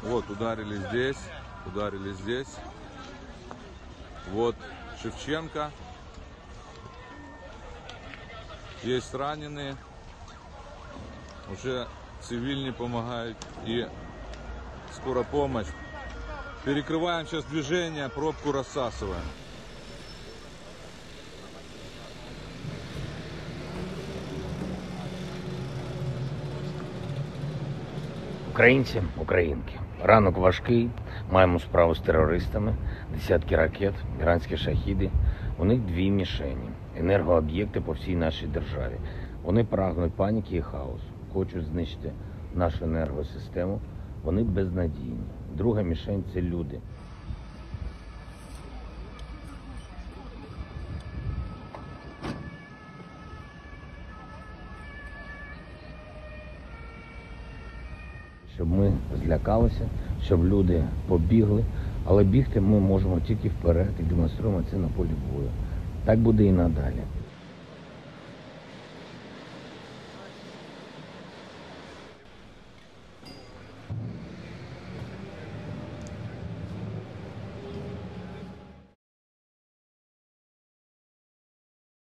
Вот, ударили здесь, ударили здесь. Вот Шевченко. Есть раненые. Уже цивильные помогают и скорая помощь. Перекрываем сейчас движение, пробку рассасываем. Українці, українки, ранок важкий, маємо справу з терористами, десятки ракет, іранські шахіди. У них дві мішені – енергооб'єкти по всій нашій державі. Вони прагнуть паніки і хаосу, хочуть знищити нашу енергосистему, вони безнадійні. Друга мішень – це люди. Щоб ми злякалися, щоб люди побігли, але бігти ми можемо тільки вперед і демонструємо це на полі бою. Так буде і надалі.